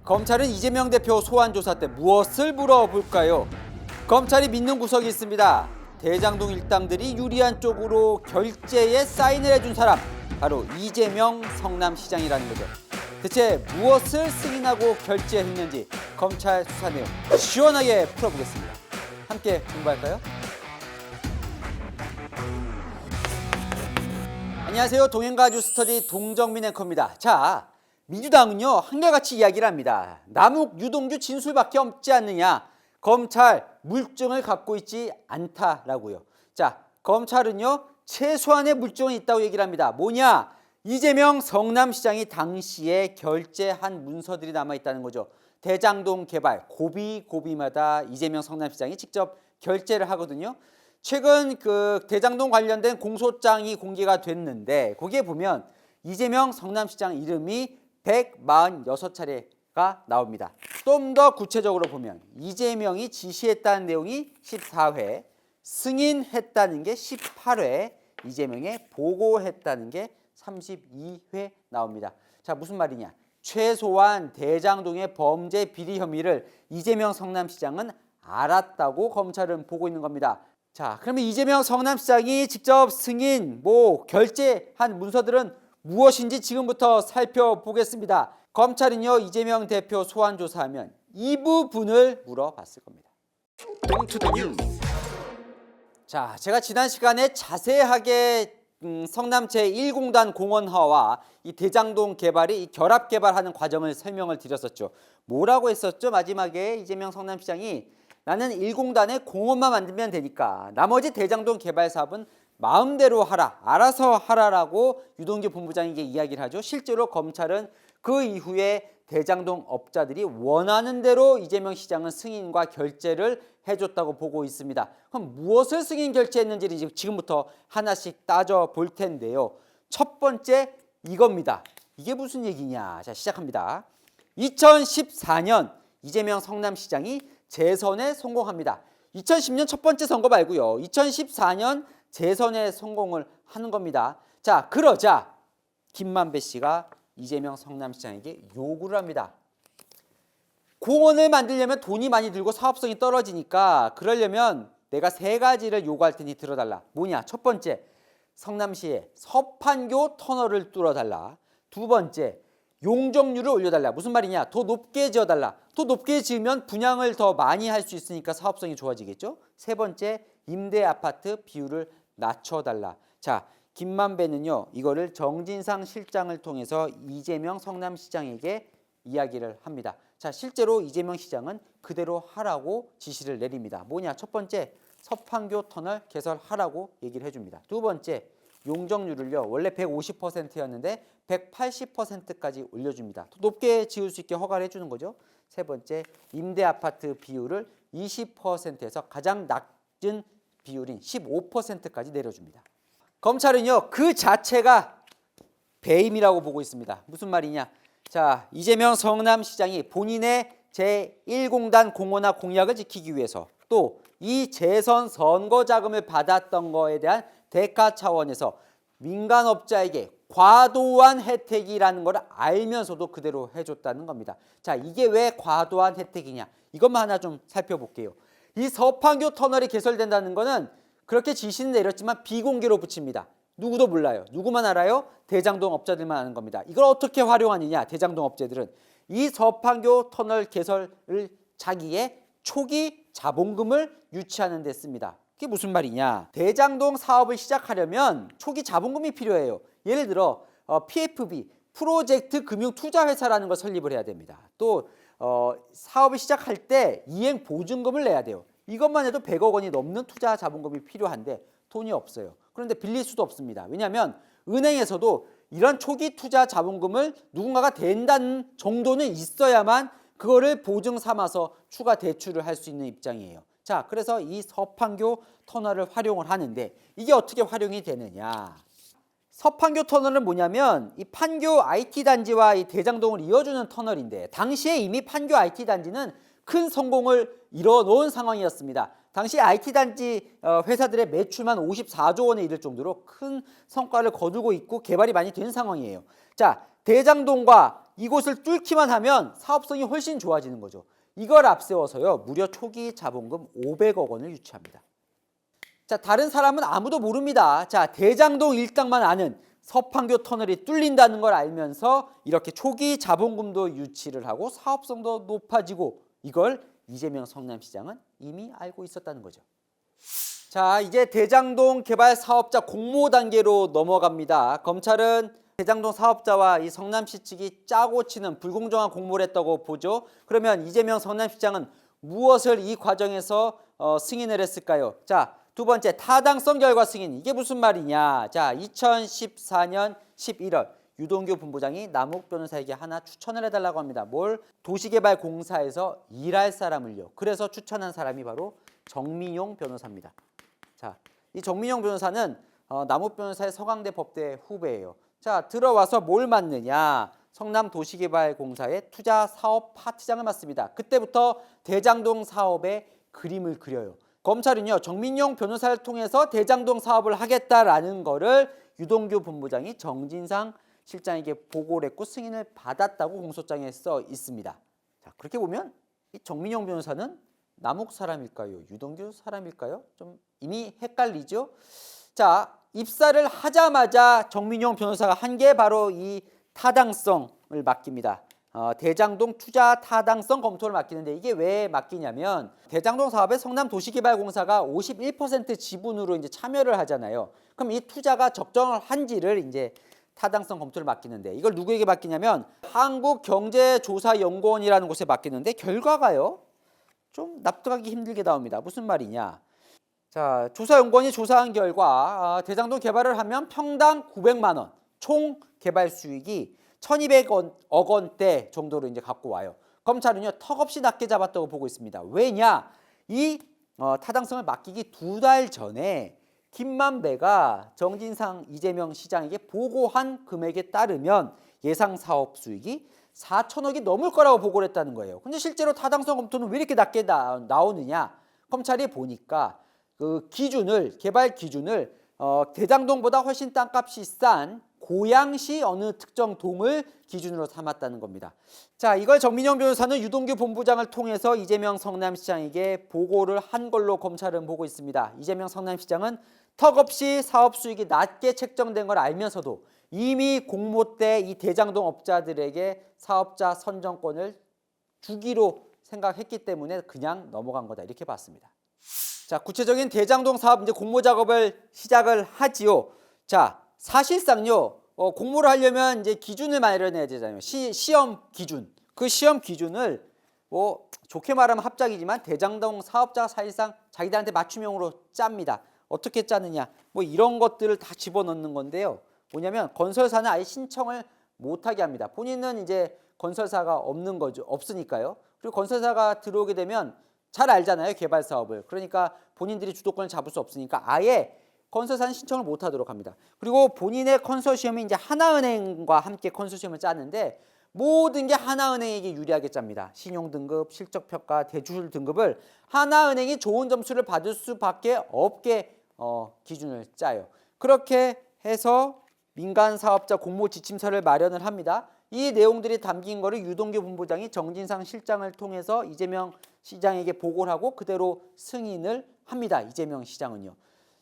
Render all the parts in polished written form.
검찰은 이재명 대표 소환 조사 때 무엇을 물어볼까요? 검찰이 믿는 구석이 있습니다. 대장동 일당들이 유리한 쪽으로 결재에 사인을 해준 사람, 바로 이재명 성남시장이라는 거죠. 대체 무엇을 승인하고 결재했는지 검찰 수사 내용 시원하게 풀어보겠습니다. 함께 공부할까요? 안녕하세요. 동행가 뉴스터디 동정민 앵커입니다. 자, 민주당은요 한결같이 이야기를 합니다. 남욱, 유동규 진술밖에 없지 않느냐. 검찰 물증을 갖고 있지 않다라고요. 자, 검찰은요 최소한의 물증이 있다고 얘기를 합니다. 뭐냐? 이재명 성남시장이 당시에 결재한 문서들이 남아있다는 거죠. 대장동 개발 고비마다 이재명 성남시장이 직접 결재를 하거든요. 최근 그 대장동 관련된 공소장이 공개가 됐는데 거기에 보면 이재명 성남시장 이름이 146차례가 나옵니다. 좀 더 구체적으로 보면 이재명이 지시했다는 내용이 14회, 승인했다는 게 18회, 이재명에 보고했다는 게 32회 나옵니다. 자, 무슨 말이냐? 최소한 대장동의 범죄 비리 혐의를 이재명 성남시장은 알았다고 검찰은 보고 있는 겁니다. 자, 그러면 이재명 성남시장이 직접 승인, 결재한 문서들은 무엇인지 지금부터 살펴보겠습니다. 검찰은요 이재명 대표 소환 조사하면 이 부분을 물어봤을 겁니다. 자, 제가 지난 시간에 자세하게 성남 제1공단 공원화와 이 대장동 개발이 결합 개발하는 과정을 설명을 드렸었죠. 뭐라고 했었죠? 마지막에 이재명 성남시장이 나는 1공단에 공원만 만들면 되니까 나머지 대장동 개발 사업은 마음대로 하라, 알아서 하라라고 유동규 본부장에게 이야기를 하죠. 실제로 검찰은 그 이후에 대장동 업자들이 원하는 대로 이재명 시장은 승인과 결재를 해줬다고 보고 있습니다. 그럼 무엇을 승인 결재했는지를 지금부터 하나씩 따져볼 텐데요. 첫 번째 이겁니다. 이게 무슨 얘기냐? 자, 시작합니다. 2014년 이재명 성남시장이 재선에 성공합니다. 2010년 첫 번째 선거 말고요. 2014년 재선에 성공을 하는 겁니다. 자, 그러자 김만배 씨가 이재명 성남시장에게 요구를 합니다. 공원을 만들려면 돈이 많이 들고 사업성이 떨어지니까 그러려면 내가 세 가지를 요구할 테니 들어달라. 뭐냐? 첫 번째, 성남시에 서판교 터널을 뚫어달라. 두 번째, 용적률을 올려달라. 무슨 말이냐? 더 높게 지어달라. 더 높게 지으면 분양을 더 많이 할 수 있으니까 사업성이 좋아지겠죠. 세 번째, 임대 아파트 비율을 낮춰달라. 자, 김만배는요 이거를 정진상 실장을 통해서 이재명 성남시장에게 이야기를 합니다. 자, 실제로 이재명 시장은 그대로 하라고 지시를 내립니다. 뭐냐? 첫 번째, 서판교 터널 개설하라고 얘기를 해줍니다. 두 번째, 용적률을요 원래 150%였는데 180%까지 올려줍니다. 더 높게 지을 수 있게 허가를 해주는 거죠. 세 번째, 임대 아파트 비율을 20%에서 가장 낮은 비율인 15%까지 내려줍니다. 검찰은요 그 자체가 배임이라고 보고 있습니다. 무슨 말이냐? 자, 이재명 성남시장이 본인의 제1공단 공원화 공약을 지키기 위해서 또 이 재선 선거 자금을 받았던 거에 대한 대가 차원에서 민간업자에게 과도한 혜택이라는 걸 알면서도 그대로 해줬다는 겁니다. 자, 이게 왜 과도한 혜택이냐? 이것만 하나 좀 살펴볼게요. 이 서판교 터널이 개설된다는 거는 그렇게 지시는 내렸지만 비공개로 붙입니다. 누구도 몰라요. 누구만 알아요? 대장동 업자들만 아는 겁니다. 이걸 어떻게 활용하느냐? 대장동 업체들은 이 서판교 터널 개설을 자기의 초기 자본금을 유치하는 데 씁니다. 그게 무슨 말이냐? 대장동 사업을 시작하려면 초기 자본금이 필요해요. 예를 들어 PFB, 프로젝트 금융 투자 회사라는 걸 설립을 해야 됩니다. 또 사업을 시작할 때 이행 보증금을 내야 돼요. 이것만 해도 100억 원이 넘는 투자 자본금이 필요한데 돈이 없어요. 그런데 빌릴 수도 없습니다. 왜냐하면 은행에서도 이런 초기 투자 자본금을 누군가가 댄다는 정도는 있어야만 그거를 보증 삼아서 추가 대출을 할 수 있는 입장이에요. 자, 그래서 이 서판교 터널을 활용을 하는데 이게 어떻게 활용이 되느냐? 서판교 터널은 뭐냐면 이 판교 IT 단지와 이 대장동을 이어주는 터널인데 당시에 이미 판교 IT 단지는 큰 성공을 이뤄놓은 상황이었습니다. 당시 IT 단지 회사들의 매출만 54조 원에 이를 정도로 큰 성과를 거두고 있고 개발이 많이 된 상황이에요. 자, 대장동과 이곳을 뚫기만 하면 사업성이 훨씬 좋아지는 거죠. 이걸 앞세워서요. 무려 초기 자본금 500억 원을 유치합니다. 자, 다른 사람은 아무도 모릅니다. 자, 대장동 일당만 아는 서판교 터널이 뚫린다는 걸 알면서 이렇게 초기 자본금도 유치를 하고 사업성도 높아지고 이걸 이재명 성남시장은 이미 알고 있었다는 거죠. 자, 이제 대장동 개발 사업자 공모 단계로 넘어갑니다. 검찰은 대장동 사업자와 이 성남시 측이 짜고 치는 불공정한 공모를 했다고 보죠. 그러면 이재명 성남시장은 무엇을 이 과정에서 승인을 했을까요? 자, 두 번째, 타당성 결과 승인. 이게 무슨 말이냐? 자, 2014년 11월 유동규 본부장이 남욱 변호사에게 하나 추천을 해달라고 합니다. 뭘? 도시개발공사에서 일할 사람을요. 그래서 추천한 사람이 바로 정민용 변호사입니다. 자, 이 정민용 변호사는 남욱 변호사의 서강대 법대 후배예요. 자, 들어와서 뭘 맡느냐? 성남도시개발공사의 투자사업 파트장을 맡습니다. 그때부터 대장동 사업의 그림을 그려요. 검찰은요, 정민용 변호사를 통해서 대장동 사업을 하겠다라는 거를 유동규 본부장이 정진상 실장에게 보고를 했고 승인을 받았다고 공소장에 써 있습니다. 자, 그렇게 보면 이 정민용 변호사는 남욱 사람일까요? 유동규 사람일까요? 좀 이미 헷갈리죠? 자, 입사를 하자마자 정민용 변호사가 한 게 바로 이 타당성을 맡깁니다. 대장동 투자 타당성 검토를 맡기는데 이게 왜 맡기냐면 대장동 사업에 성남도시개발공사가 51% 지분으로 이제 참여를 하잖아요. 그럼 이 투자가 적정한지를 이제 타당성 검토를 맡기는데 이걸 누구에게 맡기냐면 한국경제조사연구원이라는 곳에 맡기는데 결과가요 좀 납득하기 힘들게 나옵니다. 무슨 말이냐? 자, 조사연구원이 조사한 결과 대장동 개발을 하면 평당 900만 원, 총 개발 수익이 1,200억 원대 정도로 이제 갖고 와요. 검찰은요 턱없이 낮게 잡았다고 보고 있습니다. 왜냐? 이 타당성을 맡기기 2달 전에 김만배가 정진상 이재명 시장에게 보고한 금액에 따르면 예상 사업 수익이 4천억이 넘을 거라고 보고를 했다는 거예요. 근데 실제로 타당성 검토는 왜 이렇게 낮게 나오느냐? 검찰이 보니까 그 기준을 개발 기준을 대장동보다 훨씬 땅값이 싼 고양시 어느 특정 동을 기준으로 삼았다는 겁니다. 자, 이걸 정민용 변호사는 유동규 본부장을 통해서 이재명 성남시장에게 보고를 한 걸로 검찰은 보고 있습니다. 이재명 성남시장은 턱없이 사업 수익이 낮게 책정된 걸 알면서도 이미 공모 때 이 대장동 업자들에게 사업자 선정권을 주기로 생각했기 때문에 그냥 넘어간 거다 이렇게 봤습니다. 자, 구체적인 대장동 사업 이제 공모 작업을 시작을 하지요. 자, 사실상요 공모를 하려면 이제 기준을 마련해야 되잖아요. 시험 기준. 그 시험 기준을 뭐 좋게 말하면 합작이지만 대장동 사업자가 사실상 자기들한테 맞춤형으로 짭니다. 어떻게 짜느냐? 뭐 이런 것들을 다 집어넣는 건데요. 뭐냐면 건설사는 아예 신청을 못하게 합니다. 본인은 이제 건설사가 없는 거죠. 없으니까요. 그리고 건설사가 들어오게 되면 잘 알잖아요. 개발 사업을. 그러니까 본인들이 주도권을 잡을 수 없으니까 아예 건설사는 신청을 못하도록 합니다. 그리고 본인의 컨소시엄이 이제 하나은행과 함께 컨소시엄을 짜는데 모든 게 하나은행에게 유리하게 짭니다. 신용등급, 실적평가, 대출 등급을 하나은행이 좋은 점수를 받을 수밖에 없게 기준을 짜요. 그렇게 해서 민간사업자 공모 지침서를 마련을 합니다. 이 내용들이 담긴 거를 유동규 본부장이 정진상 실장을 통해서 이재명 시장에게 보고를 하고 그대로 승인을 합니다. 이재명 시장은요.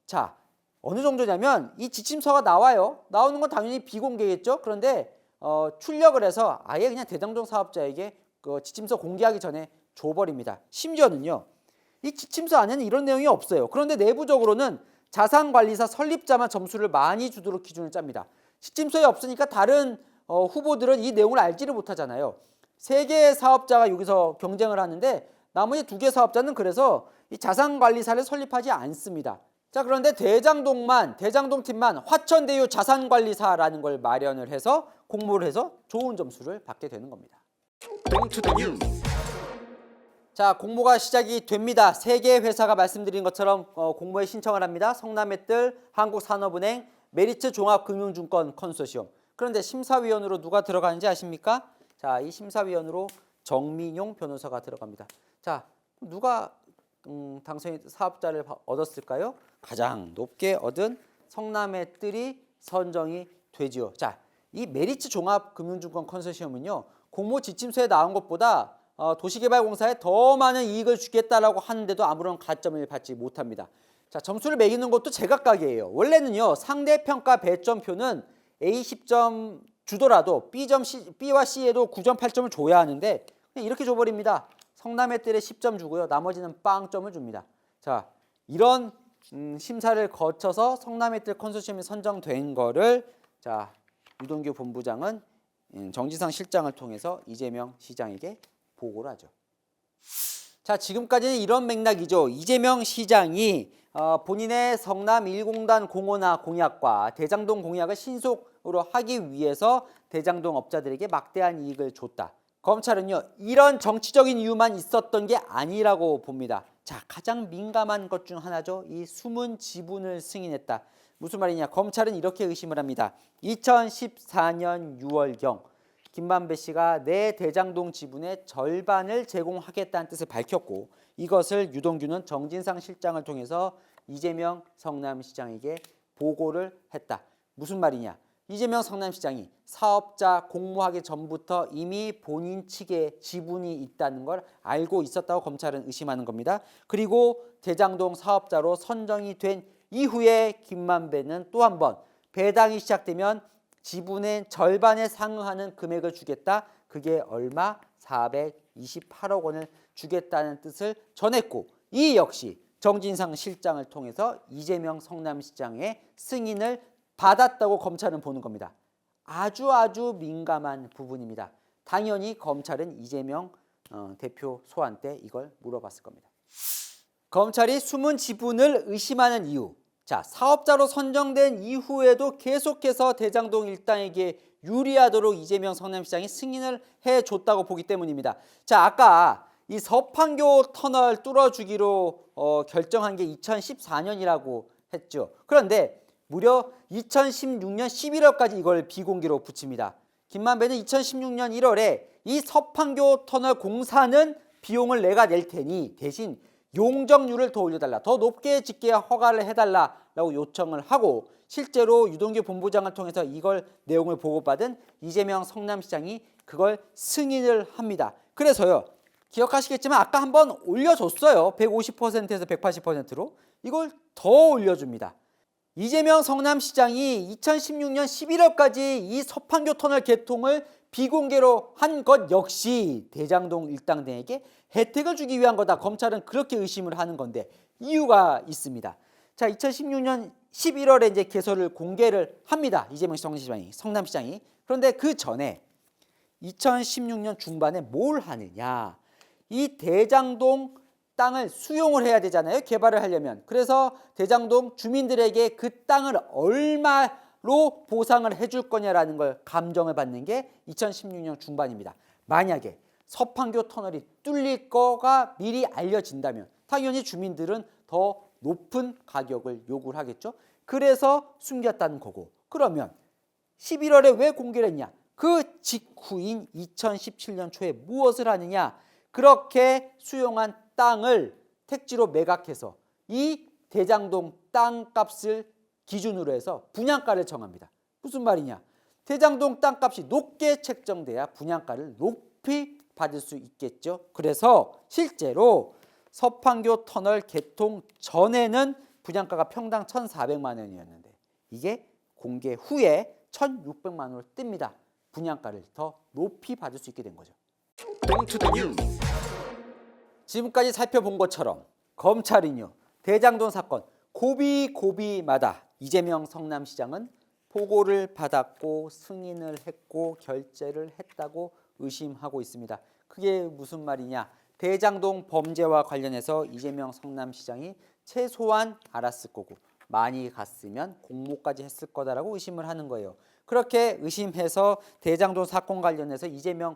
자, 어느 정도냐면 이 지침서가 나와요. 나오는 건 당연히 비공개겠죠. 그런데 출력을 해서 아예 그냥 대장동 사업자에게 그 지침서 공개하기 전에 줘버립니다. 심지어는요. 이 지침서 안에는 이런 내용이 없어요. 그런데 내부적으로는 자산관리사 설립자만 점수를 많이 주도록 기준을 짭니다. 지침서에 없으니까 다른 후보들은 이 내용을 알지를 못하잖아요. 3개의 사업자가 여기서 경쟁을 하는데 나머지 2개 사업자는 그래서 이 자산관리사를 설립하지 않습니다. 자, 그런데 대장동 팀만 화천대유 자산관리사라는 걸 마련을 해서 공모를 해서 좋은 점수를 받게 되는 겁니다. 자, 공모가 시작이 됩니다. 3개의 회사가 말씀드린 것처럼 공모에 신청을 합니다. 성남의뜰, 한국산업은행, 메리츠 종합금융증권 컨소시엄. 그런데 심사위원으로 누가 들어가는지 아십니까? 자, 이 심사위원으로 정민용 변호사가 들어갑니다. 자, 누가 당선이 사업자를 얻었을까요? 가장 높게 얻은 성남의뜰이 선정이 되지요. 자, 이 메리츠 종합금융증권 컨소시엄은요, 공모 지침서에 나온 것보다 도시개발공사에 더 많은 이익을 주겠다라고 하는데도 아무런 가점을 받지 못합니다. 자, 점수를 매기는 것도 제각각이에요. 원래는요, 상대평가 배점표는 A 10점 주더라도 B와 C에도 9점, 8점을 줘야 하는데 그냥 이렇게 줘버립니다. 성남애들에 10점 주고요. 나머지는 빵점을 줍니다. 자, 이런 심사를 거쳐서 성남애들 컨소시엄이 선정된 거를 자, 유동규 본부장은 정진상 실장을 통해서 이재명 시장에게 보고를 하죠. 자, 지금까지는 이런 맥락이죠. 이재명 시장이 본인의 성남 1공단 공원화 공약과 대장동 공약을 신속으로 하기 위해서 대장동 업자들에게 막대한 이익을 줬다. 검찰은요, 이런 정치적인 이유만 있었던 게 아니라고 봅니다. 자, 가장 민감한 것 중 하나죠. 이 숨은 지분을 승인했다. 무슨 말이냐? 검찰은 이렇게 의심을 합니다. 2014년 6월경 김만배 씨가 내 대장동 지분의 절반을 제공하겠다는 뜻을 밝혔고, 이것을 유동규는 정진상 실장을 통해서 이재명 성남시장에게 보고를 했다. 무슨 말이냐? 이재명 성남시장이 사업자 공모하기 전부터 이미 본인 측에 지분이 있다는 걸 알고 있었다고 검찰은 의심하는 겁니다. 그리고 대장동 사업자로 선정이 된 이후에 김만배는 또 한 번 배당이 시작되면 지분의 절반에 상응하는 금액을 주겠다. 그게 얼마? 428억 원을 주겠다는 뜻을 전했고, 이 역시 정진상 실장을 통해서 이재명 성남시장의 승인을 받았다고 검찰은 보는 겁니다. 아주 민감한 부분입니다. 당연히 검찰은 이재명 대표 소환 때 이걸 물어봤을 겁니다. 검찰이 숨은 지분을 의심하는 이유. 자, 사업자로 선정된 이후에도 계속해서 대장동 일당에게 유리하도록 이재명 성남시장이 승인을 해줬다고 보기 때문입니다. 자, 아까 이 서판교 터널 뚫어주기로 결정한 게 2014년이라고 했죠. 그런데 무려 2016년 11월까지 이걸 비공개로 붙입니다. 김만배는 2016년 1월에 이 서판교 터널 공사는 비용을 내가 낼 테니 대신 용적률을 더 올려달라, 더 높게 짓게 허가를 해달라라고 요청을 하고, 실제로 유동규 본부장을 통해서 이걸 내용을 보고받은 이재명 성남시장이 그걸 승인을 합니다. 그래서요, 기억하시겠지만 아까 한번 올려줬어요. 150%에서 180%로 이걸 더 올려줍니다. 이재명 성남시장이 2016년 11월까지 이 서판교 터널 개통을 비공개로 한 것 역시 대장동 일당 등에게 혜택을 주기 위한 거다. 검찰은 그렇게 의심을 하는 건데 이유가 있습니다. 자, 2016년 11월에 이제 개설을 공개를 합니다. 이재명 성남시장이. 그런데 그 전에 2016년 중반에 뭘 하느냐? 이 대장동 땅을 수용을 해야 되잖아요. 개발을 하려면. 그래서 대장동 주민들에게 그 땅을 얼마로 보상을 해줄 거냐라는 걸 감정을 받는 게 2016년 중반입니다. 만약에 서판교 터널이 뚫릴 거가 미리 알려진다면 당연히 주민들은 더 높은 가격을 요구를 하겠죠. 그래서 숨겼다는 거고, 그러면 11월에 왜 공개를 했냐? 그 직후인 2017년 초에 무엇을 하느냐? 그렇게 수용한 땅을 택지로 매각해서 이 대장동 땅값을 기준으로 해서 분양가를 정합니다. 무슨 말이냐? 대장동 땅값이 높게 책정돼야 분양가를 높이 받을 수 있겠죠. 그래서 실제로 서판교 터널 개통 전에는 분양가가 평당 1,400만 원이었는데 이게 공개 후에 1,600만 원을 띱니다. 분양가를 더 높이 받을 수 있게 된 거죠. 지금까지 살펴본 것처럼 검찰은요, 대장동 사건 고비마다 이재명 성남시장은 보고를 받았고 승인을 했고 결재를 했다고 의심하고 있습니다. 그게 무슨 말이냐? 대장동 범죄와 관련해서 이재명 성남시장이 최소한 알았을 거고 많이 갔으면 공모까지 했을 거다라고 의심을 하는 거예요. 그렇게 의심해서 대장동 사건 관련해서 이재명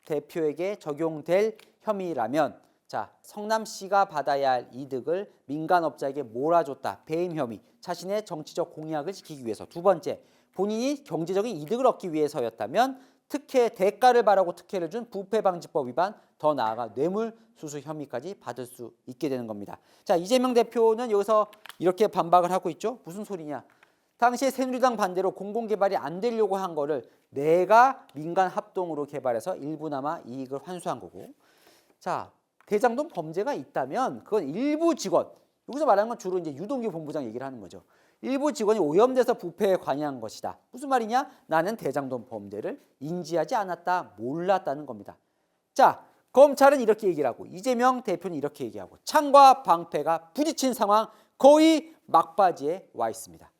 대표에게 적용될 혐의라면, 자, 성남시가 받아야 할 이득을 민간업자에게 몰아줬다. 배임 혐의, 자신의 정치적 공약을 지키기 위해서. 두 번째, 본인이 경제적인 이득을 얻기 위해서였다면 특혜, 대가를 바라고 특혜를 준 부패방지법 위반, 더 나아가 뇌물수수 혐의까지 받을 수 있게 되는 겁니다. 자, 이재명 대표는 여기서 이렇게 반박을 하고 있죠. 무슨 소리냐? 당시에 새누리당 반대로 공공개발이 안 되려고 한 거를 내가 민간 합동으로 개발해서 일부나마 이익을 환수한 거고. 자, 대장동 범죄가 있다면 그건 일부 직원, 여기서 말하는 건 주로 이제 유동규 본부장 얘기를 하는 거죠. 일부 직원이 오염돼서 부패에 관여한 것이다. 무슨 말이냐? 나는 대장동 범죄를 인지하지 않았다, 몰랐다는 겁니다. 자, 검찰은 이렇게 얘기를 하고 이재명 대표는 이렇게 얘기하고 창과 방패가 부딪힌 상황, 거의 막바지에 와 있습니다.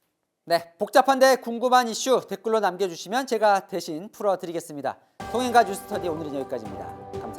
네, 복잡한데 궁금한 이슈 댓글로 남겨주시면 제가 대신 풀어드리겠습니다. 통행가 뉴스터디 오늘은 여기까지입니다. 감사합니다.